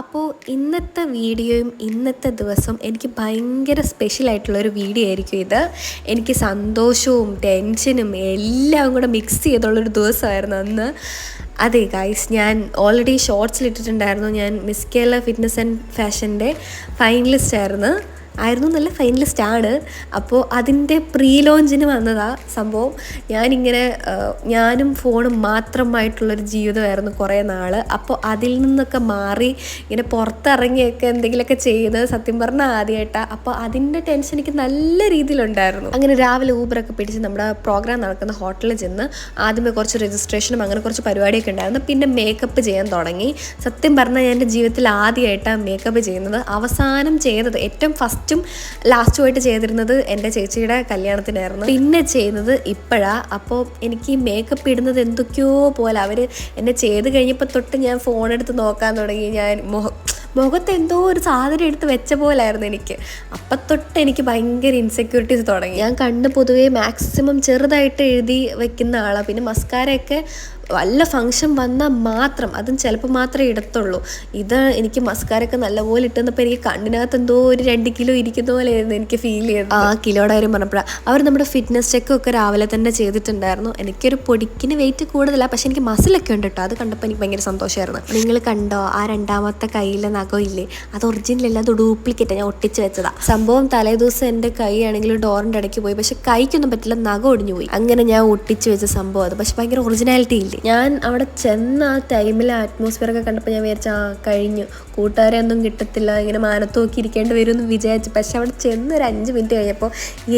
അപ്പോൾ ഇന്നത്തെ വീഡിയോയും ഇന്നത്തെ ദിവസം എനിക്ക് ഭയങ്കര സ്പെഷ്യലായിട്ടുള്ളൊരു വീഡിയോ ആയിരിക്കും ഇത്. എനിക്ക് സന്തോഷവും ടെൻഷനും എല്ലാം കൂടെ മിക്സ് ചെയ്തുള്ളൊരു ദിവസമായിരുന്നു അന്ന്. അതെ ഗൈസ്, ഞാൻ ഓൾറെഡി ഷോർട്സിലിട്ടിട്ടുണ്ടായിരുന്നു. ഞാൻ മിസ് കേരള ഫിറ്റ്നസ് ആൻഡ് ഫാഷൻ്റെ ഫൈനലിസ്റ്റ് ആയിരുന്നു ഫൈനലിസ്റ്റ് ആണ്. അപ്പോൾ അതിൻ്റെ പ്രീ ലോഞ്ചിന് വന്നതാണ് സംഭവം. ഞാനും ഫോണും മാത്രമായിട്ടുള്ളൊരു ജീവിതമായിരുന്നു കുറേ നാൾ. അപ്പോൾ അതിൽ നിന്നൊക്കെ മാറി ഇങ്ങനെ പുറത്തിറങ്ങിയൊക്കെ എന്തെങ്കിലുമൊക്കെ ചെയ്യുന്നത് സത്യം പറഞ്ഞാൽ ആദ്യമായിട്ടാണ്. അപ്പോൾ അതിൻ്റെ ടെൻഷൻ എനിക്ക് നല്ല രീതിയിലുണ്ടായിരുന്നു. അങ്ങനെ രാവിലെ ഊബറൊക്കെ പിടിച്ച് നമ്മുടെ പ്രോഗ്രാം നടക്കുന്ന ഹോട്ടലിൽ ചെന്ന് ആദ്യമേ കുറച്ച് രജിസ്ട്രേഷനും അങ്ങനെ കുറച്ച് പരിപാടിയൊക്കെ ഉണ്ടായിരുന്നു. പിന്നെ മേക്കപ്പ് ചെയ്യാൻ തുടങ്ങി. സത്യം പറഞ്ഞാൽ ഞാൻ എൻ്റെ ജീവിതത്തിൽ ആദ്യമായിട്ടാണ് മേക്കപ്പ് ചെയ്യുന്നത്. അവസാനം ചെയ്തത് ഏറ്റവും ഫസ്റ്റും ലാസ്റ്റുമായിട്ട് ചെയ്തിരുന്നത് എൻ്റെ ചേച്ചിയുടെ കല്യാണത്തിനായിരുന്നു. പിന്നെ ചെയ്യുന്നത് ഇപ്പോഴാണ്. അപ്പോൾ എനിക്ക് മേക്കപ്പ് ഇടുന്നത് എന്തൊക്കെയോ പോലെ അവർ എന്നെ ചെയ്ത് കഴിഞ്ഞപ്പോൾ തൊട്ട് ഞാൻ ഫോണെടുത്ത് നോക്കാൻ തുടങ്ങി. ഞാൻ മുഖത്ത് എന്തോ ഒരു സാധനം എടുത്ത് വെച്ച പോലായിരുന്നു എനിക്ക്. അപ്പം തൊട്ട് എനിക്ക് ഭയങ്കര ഇൻസെക്യൂരിറ്റീസ് തുടങ്ങി. ഞാൻ കണ്ണ് പൊതുവേ മാക്സിമം ചെറുതായിട്ട് എഴുതി വെക്കുന്ന ആളാണ്. പിന്നെ മസ്കാരയൊക്കെ വല്ല ഫങ്ഷൻ വന്നാൽ മാത്രം, അതും ചിലപ്പോൾ മാത്രമേ ഇടത്തുള്ളൂ. ഇത് എനിക്ക് മസ്കാരൊക്കെ നല്ലപോലെ ഇട്ടുന്നപ്പോൾ എനിക്ക് കണ്ണിനകത്ത് എന്തോ ഒരു 2 കിലോ ഇരിക്കുന്ന പോലെ ആയിരുന്നു എനിക്ക് ഫീൽ ചെയ്തത്. ആ കിലോയുടെ കാര്യം പറഞ്ഞപ്പോഴാണ് അവർ നമ്മുടെ ഫിറ്റ്നസ് ചെക്കൊക്കെ രാവിലെ തന്നെ ചെയ്തിട്ടുണ്ടായിരുന്നു. എനിക്കൊരു പൊടിക്കിന് വെയിറ്റ് കൂടുതലാണ്, പക്ഷെ എനിക്ക് മസിലൊക്കെ ഉണ്ട് കേട്ടോ. അത് കണ്ടപ്പോൾ എനിക്ക് ഭയങ്കര സന്തോഷമായിരുന്നു. നിങ്ങൾ കണ്ടോ ആ രണ്ടാമത്തെ കയ്യിലെ നഖം ഇല്ലേ, അത് ഒറിജിനൽ അല്ല, അത് ഡ്യൂപ്ലിക്കേറ്റ് ഞാൻ ഒട്ടിച്ച് വെച്ചതാണ്. സംഭവം തലേദിവസം എൻ്റെ കൈ ആണെങ്കിൽ ഡോറിൻ്റെ ഇടയ്ക്ക് പോയി, പക്ഷെ കൈക്കൊന്നും പറ്റില്ല, നഖം ഒടിഞ്ഞു പോയി. അങ്ങനെ ഞാൻ ഒട്ടിച്ച് വെച്ച സംഭവം അത്. പക്ഷെ ഭയങ്കര ഒറിജിനാലിറ്റി ഇല്ലേ. ഞാൻ അവിടെ ചെന്ന ആ ടൈമിലെ അറ്റ്മോസ്ഫിയറൊക്കെ കണ്ടപ്പോൾ ഞാൻ വിചാരിച്ചു കഴിഞ്ഞു, കൂട്ടുകാരെ ഒന്നും കിട്ടത്തില്ല, ഇങ്ങനെ മാനത്ത് നോക്കി ഇരിക്കേണ്ടി വരുമെന്ന് വിചാരിച്ചു. പക്ഷെ അവിടെ ചെന്ന് ഒരു 5 മിനിറ്റ് കഴിഞ്ഞപ്പോൾ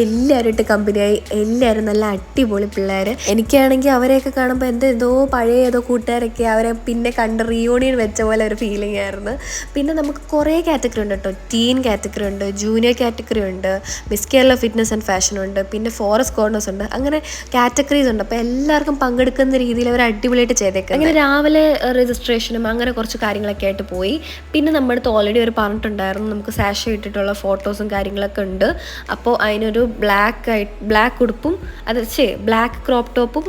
എല്ലാവരും ഇട്ട് കമ്പനിയായി. എല്ലാവരും നല്ല അടിപൊളി പിള്ളേർ. എനിക്കാണെങ്കിൽ അവരെയൊക്കെ കാണുമ്പോൾ ഏതോ പഴയ ഏതോ കൂട്ടുകാരൊക്കെ അവരെ പിന്നെ കണ്ട് റീയൂണിയൻ വെച്ച പോലെ ഒരു ഫീലിംഗ് ആയിരുന്നു. പിന്നെ നമുക്ക് കുറേ കാറ്റഗറി ഉണ്ട് കേട്ടോ. ടീൻ കാറ്റഗറി ഉണ്ട്, ജൂനിയർ കാറ്റഗറി ഉണ്ട്, miss Kerala fitness and fashion ഉണ്ട്, പിന്നെ ഫോറസ്റ്റ് കോർണേഴ്സ് ഉണ്ട്. അങ്ങനെ കാറ്റഗറീസ് ഉണ്ട്. അപ്പോൾ എല്ലാവർക്കും പങ്കെടുക്കുന്ന രീതിയിൽ അവർ അടിപൊളിയായിട്ട് ചെയ്തേക്കാം. അങ്ങനെ രാവിലെ രജിസ്ട്രേഷനും അങ്ങനെ കുറച്ച് കാര്യങ്ങളൊക്കെ ആയിട്ട് പോയി. പിന്നെ നമ്മുടെ അടുത്ത് ഓൾറെഡി അവർ പറഞ്ഞിട്ടുണ്ടായിരുന്നു നമുക്ക് സാഷ ഇട്ടിട്ടുള്ള ഫോട്ടോസും കാര്യങ്ങളൊക്കെ ഉണ്ട്. അപ്പോൾ അതിനൊരു ബ്ലാക്ക് ഉടുപ്പും ബ്ലാക്ക് ക്രോപ്പ് ടോപ്പും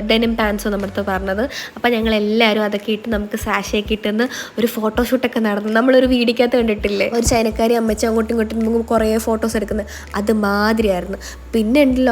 ഡെനിം പാൻസും നമ്മുടെ അടുത്ത് പറഞ്ഞത്. അപ്പോൾ ഞങ്ങൾ എല്ലാവരും അതൊക്കെ ഇട്ട് നമുക്ക് സാഷയൊക്കെ ഇട്ടെന്ന് ഒരു ഫോട്ടോഷൂട്ടൊക്കെ നടന്നു. നമ്മളൊരു വീഡിയോക്കകത്ത് കണ്ടിട്ടില്ലേ, ഒരു ചൈനക്കാരി അമ്മച്ചി അങ്ങോട്ടും ഇങ്ങോട്ടും കുറേ ഫോട്ടോസ് എടുക്കുന്നത്, അത് മാതിരിയായിരുന്നു. പിന്നെ ഉണ്ടല്ലോ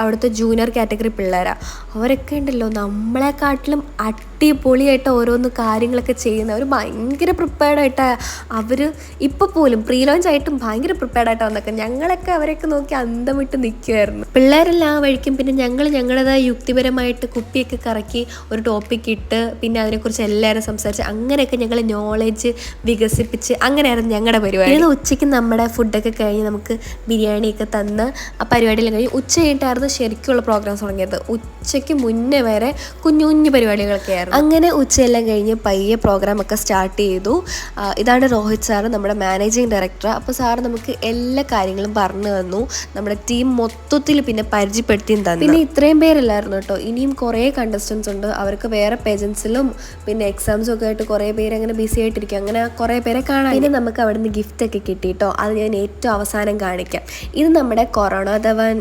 അവിടുത്തെ ജൂനിയർ കാറ്റഗറി പിള്ളേരാണ്. അവരൊക്കെ ഉണ്ടല്ലോ നമ്മളെക്കാട്ടിലും അടിപൊളിയായിട്ട് ഓരോന്ന് കാര്യങ്ങളൊക്കെ ചെയ്യുന്ന, അവർ ഭയങ്കര പ്രിപ്പയർഡായിട്ടാണ്. അവർ ഇപ്പോൾ പോലും പ്രീ ലോഞ്ച് ആയിട്ടും ഭയങ്കര പ്രിപ്പയർഡായിട്ടാണ് വന്നൊക്കെ. ഞങ്ങളൊക്കെ അവരെയൊക്കെ നോക്കി അന്തം വിട്ട് നിൽക്കുമായിരുന്നു. പിള്ളേരെല്ലാം ആ വഴിക്കും. പിന്നെ ഞങ്ങളുടേതായ യുക്തിപരമായിട്ട് കുപ്പിയൊക്കെ കറക്കി ഒരു ടോപ്പിക് ഇട്ട് പിന്നെ അതിനെക്കുറിച്ച് എല്ലാവരും സംസാരിച്ച് അങ്ങനെയൊക്കെ ഞങ്ങൾ നോളേജ് വികസിപ്പിച്ച് അങ്ങനെയായിരുന്നു ഞങ്ങളുടെ പരിപാടി. പിന്നെ ഉച്ചയ്ക്ക് നമ്മുടെ ഫുഡൊക്കെ കഴിഞ്ഞ് നമുക്ക് ബിരിയാണിയൊക്കെ തന്ന് ആ പരിപാടിയെല്ലാം കഴിഞ്ഞ് ഉച്ച കഴിഞ്ഞിട്ടായിരുന്നു ശരിക്കുള്ള പ്രോഗ്രാംസ് തുടങ്ങിയത്. ഉച്ചയ്ക്ക് മുന്നേ വരെ കുഞ്ഞു കുഞ്ഞു പരിപാടികളൊക്കെ ആയിരുന്നു. അങ്ങനെ ഉച്ചയെല്ലാം കഴിഞ്ഞ് പയ്യെ പ്രോഗ്രാമൊക്കെ സ്റ്റാർട്ട് ചെയ്തു. ഇതാണ് രോഹിത് സാറ്, നമ്മുടെ മാനേജിങ് ഡയറക്ടർ. അപ്പോൾ സാറ് നമുക്ക് എല്ലാ കാര്യങ്ങളും പറഞ്ഞു തന്നു. നമ്മുടെ ടീം മൊത്തത്തിൽ പിന്നെ പരിചയപ്പെടുത്തിയും തന്നു. പിന്നെ ഇത്രയും പേരല്ലായിരുന്നു കേട്ടോ, ഇനിയും കുറേ കണ്ടസ്റ്റൻസ് ഉണ്ട്. അവർക്ക് വേറെ പേജൻസിലും പിന്നെ എക്സാംസും ഒക്കെ ആയിട്ട് കുറേ പേര് അങ്ങനെ ബിസി ആയിട്ടിരിക്കും. അങ്ങനെ കുറേ പേരെ കാണാം. പിന്നെ നമുക്ക് അവിടെ നിന്ന് ഗിഫ്റ്റൊക്കെ കിട്ടി കേട്ടോ. അത് ഞാൻ ഏറ്റവും അവസാനം കാണിക്കാം. ഇത് നമ്മുടെ കൊറോണ ധവാൻ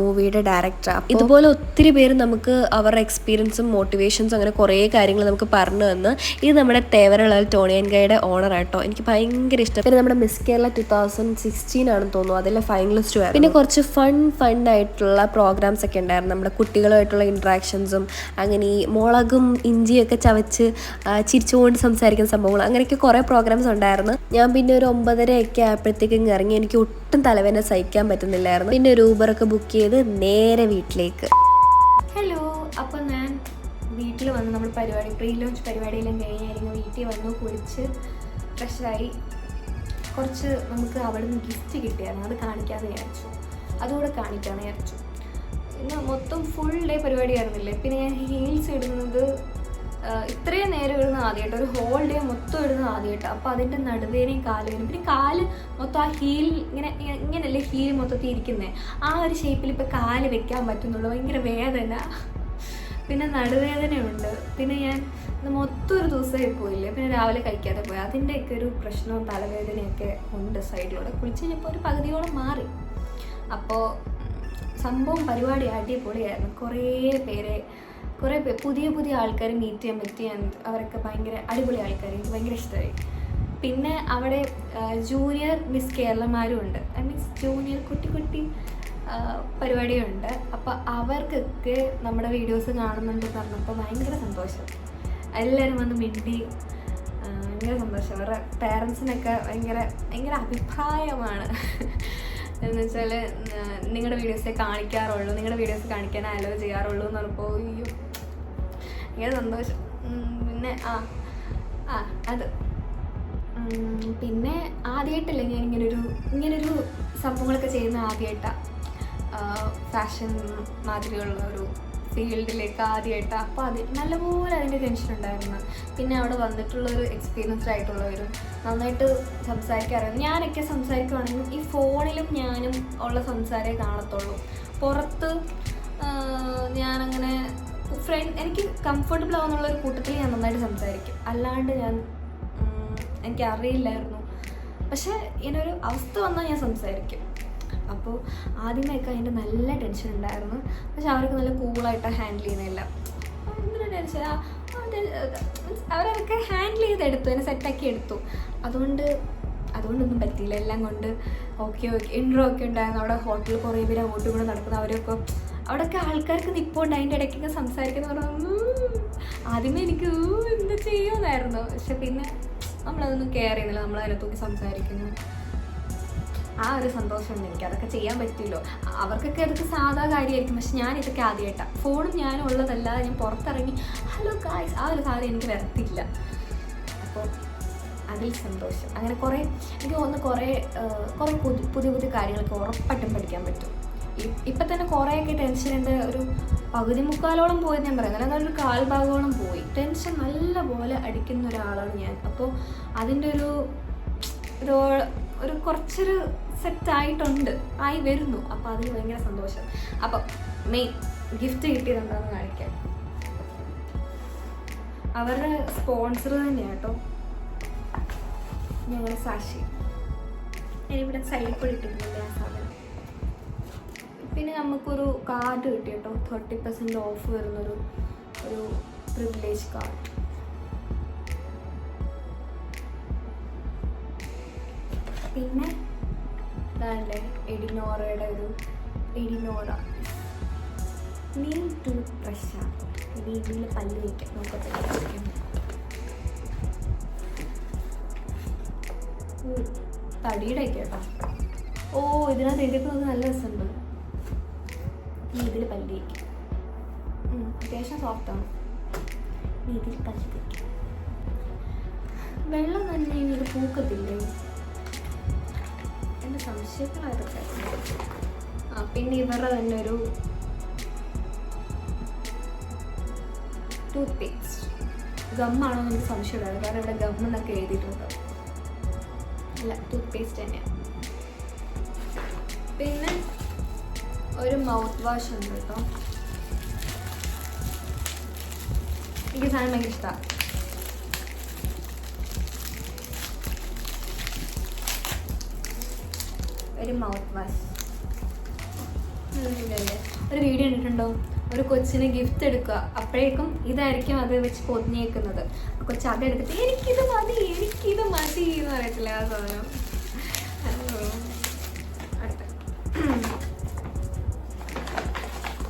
മൂവിയുടെ ഡയറക്ടറാണ്. ഇതുപോലെ ഒത്തിരി പേര് നമുക്ക് അവരുടെ എക്സ്പീരിയൻസും മോട്ടിവേഷൻസും അങ്ങനെ കുറേ കാര്യങ്ങൾ നമുക്ക് പറഞ്ഞു തന്ന്. ഇത് നമ്മുടെ തേവരള ടോണി ആൻഡ് ഗൈയുടെ ഓണർ ആട്ടോ. എനിക്ക് ഭയങ്കര ഇഷ്ടം. പിന്നെ നമ്മുടെ മിസ് കേരള 2016 ആണെന്ന് തോന്നുന്നു, അതിലെ ഫൈനലിസ്റ്റും ആയിരുന്നു. പിന്നെ കുറച്ച് ഫണ്ടായിട്ടുള്ള പ്രോഗ്രാംസ് ഒക്കെ ഉണ്ടായിരുന്നു. നമ്മുടെ കുട്ടികളുമായിട്ടുള്ള ഇൻട്രാക്ഷൻസും അങ്ങനെ ഈ മുളകും ഇഞ്ചിയൊക്കെ ചവച്ച് ചിരിച്ചുകൊണ്ട് സംസാരിക്കുന്ന സംഭവങ്ങൾ, അങ്ങനെയൊക്കെ കുറേ പ്രോഗ്രാംസ് ഉണ്ടായിരുന്നു. ഞാൻ പിന്നെ ഒരു 9:30 ആയപ്പോഴത്തേക്കും ഇറങ്ങി. എനിക്ക് ഒട്ടും തലവേദന സഹിക്കാൻ പറ്റുന്നില്ലായിരുന്നു. പിന്നെ ഒരു ഊബറൊക്കെ ബുക്ക് ചെയ്ത് നേരെ വീട്ടിലേക്ക്. ഹലോ, അപ്പോൾ ഞാൻ വീട്ടിൽ വന്ന് നമ്മൾ പ്രീ ലോഞ്ച് പരിപാടിയെല്ലാം കഴിഞ്ഞായിരുന്നു. വീട്ടിൽ വന്നു, കുളിച്ച് ഫ്രഷായി. കുറച്ച് നമുക്ക് അവിടെ നിന്ന് ഗിഫ്റ്റ് കിട്ടിയായിരുന്നു, അത് കാണിക്കാമെന്ന് വിചാരിച്ചു. അതുകൂടെ കാണിക്കാമെന്ന് വിചാരിച്ചു. പിന്നെ മൊത്തം ഫുൾ ഡേ പരിപാടിയായിരുന്നില്ലേ. പിന്നെ ഞാൻ ഹീൽസ് ഇടുന്നത് ഇത്രയും നേരം ഇടുന്ന ആദ്യമായിട്ട്, ഒരു ഹോൾ ഡേ മൊത്തം ഇടുന്നത് ആദ്യമായിട്ട്. അപ്പോൾ അതിൻ്റെ നടുവേനയും കാലുവേനും, പിന്നെ കാല് മൊത്തം ആ ഹീൽ ഇങ്ങനെയല്ലേ ഹീൽ മൊത്തത്തിൽ ഇരിക്കുന്നത്, ആ ഒരു ഷേപ്പിൽ ഇപ്പോൾ കാല് വെക്കാൻ പറ്റുന്നുള്ളൂ. ഭയങ്കര വേദന, പിന്നെ നടുവേദനയുണ്ട്. പിന്നെ ഞാൻ മൊത്തം ഒരു ദിവസമായി പോയില്ലേ, പിന്നെ രാവിലെ കഴിക്കാതെ പോയി. അതിൻ്റെയൊക്കെ ഒരു പ്രശ്നവും തലവേദനയൊക്കെ ഉണ്ട് സൈഡിലൂടെ. കുളിച്ച് കഴിഞ്ഞപ്പോൾ ഒരു പകുതിയോളം മാറി. അപ്പോൾ സംഭവം പരിപാടി അടിപൊളിയായിരുന്നു. കുറേ പുതിയ ആൾക്കാരെ മീറ്റ് ചെയ്യാൻ പറ്റി. അവരൊക്കെ ഭയങ്കര അടിപൊളി ആൾക്കാർ, എനിക്ക് ഭയങ്കര ഇഷ്ടമായി. പിന്നെ അവിടെ ജൂനിയർ മിസ് കേരളമാരും ഉണ്ട്, മീൻസ് ജൂനിയർ കുട്ടി പരിപാടിയുണ്ട്. അപ്പോൾ അവർക്കൊക്കെ നമ്മുടെ വീഡിയോസ് കാണുന്നുണ്ടെന്ന് പറഞ്ഞപ്പോൾ ഭയങ്കര സന്തോഷം. എല്ലാവരും വന്ന് മിണ്ടി, ഭയങ്കര സന്തോഷം. അവരുടെ പേരൻസിനൊക്കെ ഭയങ്കര അഭിപ്രായമാണ്. എന്ന് വെച്ചാൽ നിങ്ങളുടെ വീഡിയോസേ കാണിക്കാറുള്ളൂ, നിങ്ങളുടെ വീഡിയോസ് കാണിക്കാൻ അലോ ചെയ്യാറുള്ളൂ എന്ന് പറഞ്ഞപ്പോൾ അയ്യോ ഭയങ്കര സന്തോഷം. പിന്നെ അത് പിന്നെ ആദ്യമായിട്ടല്ല ഞാൻ ഇങ്ങനൊരു സംഭവങ്ങളൊക്കെ ചെയ്യുന്ന ആദ്യമായിട്ടാണ്. ഫാഷൻ മാതിരിയുള്ള ഒരു ഫീൽഡിലേക്ക് ആദ്യമായിട്ടാണ്. അപ്പോൾ നല്ലപോലെ അതിൻ്റെ ടെൻഷൻ ഉണ്ടായിരുന്നു. പിന്നെ അവിടെ വന്നിട്ടുള്ളൊരു എക്സ്പീരിയൻസ്ഡ് ആയിട്ടുള്ളവരും നന്നായിട്ട് സംസാരിക്കാറുണ്ട്. ഞാനൊക്കെ സംസാരിക്കുവാണെങ്കിൽ ഈ ഫോണിലും ഞാനും ഉള്ള സംസാരമേ കാണത്തുള്ളൂ. പുറത്ത് ഞാനങ്ങനെ എനിക്ക് കംഫർട്ടബിൾ ആവുന്നുള്ളൊരു കൂട്ടത്തിൽ ഞാൻ നന്നായിട്ട് സംസാരിക്കും. അല്ലാണ്ട് എനിക്കറിയില്ലായിരുന്നു. പക്ഷേ ഇങ്ങനൊരു അവസ്ഥ വന്നാൽ ഞാൻ സംസാരിക്കും. അപ്പോൾ ആദ്യമേയൊക്കെ അതിൻ്റെ നല്ല ടെൻഷൻ ഉണ്ടായിരുന്നു. പക്ഷെ അവർക്ക് നല്ല കൂളായിട്ട് ഹാൻഡിൽ ചെയ്യുന്നില്ല. എന്തിനാ ടെൻഷൻ, അവരതൊക്കെ ഹാൻഡിൽ ചെയ്തെടുത്തു, എന്നെ സെറ്റാക്കി എടുത്തു. അതുകൊണ്ടൊന്നും പറ്റിയില്ല. എല്ലാം കൊണ്ട് ഓക്കെ ഇൻട്രോ ഒക്കെ ഉണ്ടായിരുന്നു. അവിടെ ഹോട്ടലിൽ കുറേ പേര് അങ്ങോട്ടും കൂടെ നടക്കുന്നു. അവരൊക്കെ അവിടെയൊക്കെ ആൾക്കാർക്ക് നിൽപ്പുണ്ട്, അതിൻ്റെ ഇടയ്ക്കൊക്കെ സംസാരിക്കുന്ന പറഞ്ഞു. ആദ്യമേ എനിക്ക് എന്താ ചെയ്യുമെന്നായിരുന്നു. പക്ഷെ പിന്നെ നമ്മളതൊന്നും കെയർ ചെയ്യുന്നില്ല, നമ്മളതിനെ തൂക്കി സംസാരിക്കുന്നു. ആ ഒരു സന്തോഷമുണ്ട് എനിക്ക്. അതൊക്കെ ചെയ്യാൻ പറ്റില്ലോ. അവർക്കൊക്കെ അതൊക്കെ സാധാ കാര്യമായിരിക്കും. പക്ഷെ ഞാനിതൊക്കെ ആദ്യമായിട്ടാണ്. ഫോണും ഞാനും ഉള്ളതല്ലാതെ ഞാൻ പുറത്തിറങ്ങി ഹലോ ഗായ്സ് ആ ഒരു സാധനം എനിക്ക് വരത്തില്ല. അപ്പോൾ അതിൽ സന്തോഷം. അങ്ങനെ എനിക്ക് തോന്നുന്നു കുറേ പുതിയ കാര്യങ്ങളൊക്കെ ഉറപ്പായിട്ടും പഠിക്കാൻ പറ്റും. ഇപ്പം തന്നെ കുറേയൊക്കെ ടെൻഷനുണ്ട്. ഒരു പകുതി മുക്കാലോളം പോയെന്ന് ഞാൻ പറയുന്നത്, അല്ലാതെ ഒരു കാൽഭാഗോളം പോയി. ടെൻഷൻ നല്ല പോലെ അടിക്കുന്ന ഒരാളാണ് ഞാൻ. അപ്പോൾ അതിൻ്റെ ഒരു കുറച്ചൊരു സെറ്റായിട്ടുണ്ട്, ആയി വരുന്നു. അപ്പോൾ അതിൽ ഭയങ്കര സന്തോഷം. അപ്പം മെയിൻ ഗിഫ്റ്റ് കിട്ടിയതുണ്ടാന്ന് കാണിക്കാം. അവരുടെ സ്പോൺസർ തന്നെയാണ് കേട്ടോ, ഞങ്ങളുടെ സാക്ഷി. ഞാനിവിടെ സൈഡിൽ കൂടി ഇട്ടിരുന്നില്ല ആ സാധനം. പിന്നെ നമുക്കൊരു കാർഡ് കിട്ടി കേട്ടോ, 30% ഓഫ് വരുന്നൊരു പ്രിവിലേജ് കാർഡ്. പിന്നെ ഇതാണല്ലേ എഡിനോറയുടെ എഡിനോറ നീം ടൂത്ത് ബ്രഷാണ്. ഇനി ഇതിൽ പല്ല് വയ്ക്കാം, നോക്കട്ടെ. തടിയുടെ ഒക്കെ കേട്ടോ. ഇതിനകത്ത് എഴുതിയപ്പോൾ നല്ല രസമുണ്ട്. ഇതിൽ പല്ല് വയ്ക്കാം, അത്യാവശ്യം സോഫ്റ്റാണ്. ഇതിൽ പല്ല് വയ്ക്കാം. വെള്ളം തന്നെ ഇത് പൂക്കത്തില്ലേ? എൻ്റെ സംശയങ്ങളായതൊക്കെ. പിന്നെ ഇവരുടെ തന്നെ ഒരു ടൂത്ത് പേസ്റ്റ് ഗമ്മാണോ എന്ന് എനിക്ക് സംശയമുണ്ടായിരുന്നു. കാരണം ഇവിടെ ഗം എന്നൊക്കെ എഴുതിയിട്ടുണ്ട്. അല്ല, ടൂത്ത് പേസ്റ്റ് തന്നെയാണ്. പിന്നെ ഒരു മൗത്ത് വാഷ് ഉണ്ട് കേട്ടോ. എനിക്ക് സാധനം ഭയങ്കര ഇഷ്ടമാണ്. ഒരു മൗത്ത് വാഷ്. ഒരു വീഡിയോ കണ്ടിട്ടുണ്ടോ, ഒരു കൊച്ചിന് ഗിഫ്റ്റ് എടുക്കുക, അപ്പോഴേക്കും ഇതായിരിക്കും അത് വെച്ച് പൊതിഞ്ഞേക്കുന്നത്. കൊച്ച് അതെടുത്തിട്ട് എനിക്കിത് മതി എന്ന് പറയത്തില്ല ആ സാധനം.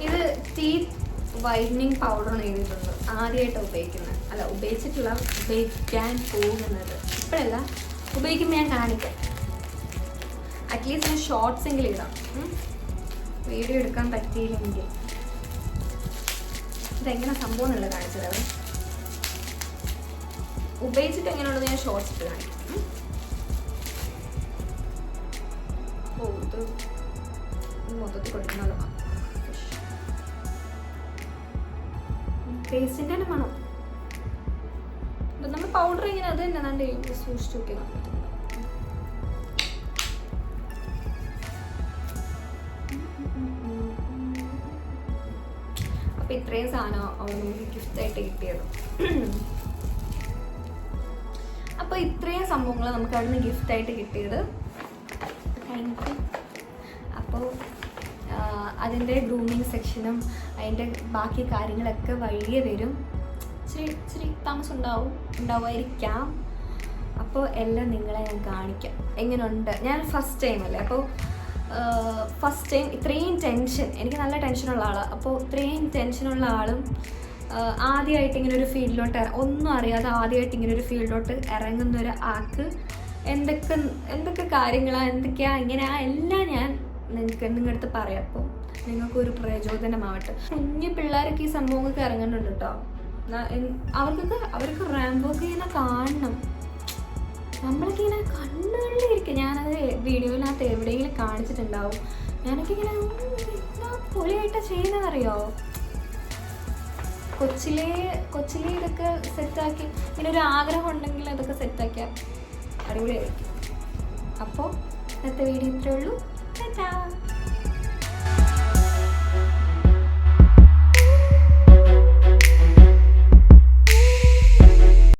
ഇത് ടീത്ത് വൈറ്റനിങ് പൗഡർ എന്ന് എഴുതിയിട്ടുണ്ട്. ആദ്യമായിട്ട് ഉപയോഗിക്കാൻ പോകുന്നത്. ഇപ്പോഴല്ല, ഉപയോഗിക്കുമ്പോൾ ഞാൻ കാണിക്കാം. അറ്റ്ലീസ്റ്റ് ഞാൻ ഷോർട്സ് എങ്കിലും ഇടാം. വീഡിയോ എടുക്കാൻ പറ്റിയില്ലെങ്കിൽ ഇതെങ്ങനെ സംഭവം എന്നുള്ള കാണിച്ചത്. അത് ഉപയോഗിച്ചിട്ട് എങ്ങനെയുള്ളത് ഞാൻ ഷോർട്സ് ഇട്ട് കാണിക്കും. ഇത് മൊത്തത്തിൽ കൊടുക്കുന്നതാണ്. പേസ്റ്റിൻ്റെ തന്നെ മണം. നമ്മൾ പൗഡർ ഇങ്ങനെ അത് തന്നെ നല്ല സൂക്ഷിച്ചു നോക്കിയാൽ പറ്റും. അപ്പം ഇത്രയും സാധനം അവൾ നമുക്ക് ഗിഫ്റ്റായിട്ട് കിട്ടിയത്. അപ്പോൾ ഇത്രയും സംഭവങ്ങൾ നമുക്ക് അവിടുന്ന് ഗിഫ്റ്റായിട്ട് കിട്ടിയത്. Thank you. അപ്പോൾ അതിൻ്റെ ഗ്രൂമിങ് സെക്ഷനും അതിൻ്റെ ബാക്കി കാര്യങ്ങളൊക്കെ വഴിയെ വരും. ഇച്ചിരി താമസം ഉണ്ടാവുമായിരിക്കാം. അപ്പോൾ എല്ലാം നിങ്ങളെ ഞാൻ കാണിക്കാം എങ്ങനെയുണ്ട്. ഞാൻ ഫസ്റ്റ് ടൈം അല്ലേ, അപ്പോൾ ഫസ്റ്റ് ടൈം ഇത്രയും ടെൻഷൻ, എനിക്ക് നല്ല ടെൻഷനുള്ള ആളാണ്. അപ്പോൾ ഇത്രയും ടെൻഷനുള്ള ആളും ആദ്യമായിട്ട് ഇങ്ങനെ ഒരു ഫീൽഡിലോട്ട് ഒന്നും അറിയാതെ ആദ്യമായിട്ട് ഇങ്ങനെ ഒരു ഫീൽഡിലോട്ട് ഇറങ്ങുന്ന ഒരു ആൾക്ക് എന്തൊക്കെ കാര്യങ്ങളാണ്, എന്തൊക്കെയാണ്, ഇങ്ങനെയാണ് എല്ലാം ഞാൻ നിങ്ങളുടെ അടുത്ത് പറയാം. അപ്പോൾ നിങ്ങൾക്കൊരു പ്രചോദനമാവട്ടെ. കുഞ്ഞു പിള്ളേരൊക്കെ ഈ സംഭവങ്ങൾക്ക് ഇറങ്ങുന്നുണ്ട് കേട്ടോ. അവർക്ക് റാംബോക്ക് ഇങ്ങനെ കാണണം. നമ്മളൊക്കെ ഇങ്ങനെ കണ്ണുകളിലിരിക്കും. ഞാനത് വീഡിയോയിനകത്ത് എവിടെയെങ്കിലും കാണിച്ചിട്ടുണ്ടാവും. ഞാനൊക്കെ ഇങ്ങനെ പൊളിയായിട്ട് ചെയ്യുന്നതറിയോ. കൊച്ചിലേ ഇതൊക്കെ സെറ്റാക്കി ഇങ്ങനെ ഒരു ആഗ്രഹം ഉണ്ടെങ്കിൽ അതൊക്കെ സെറ്റാക്കിയാൽ അടിപൊളിയായിരിക്കും. അപ്പോൾ ഇന്നത്തെ വീഡിയോ ഇത്രയേ ഉള്ളൂ.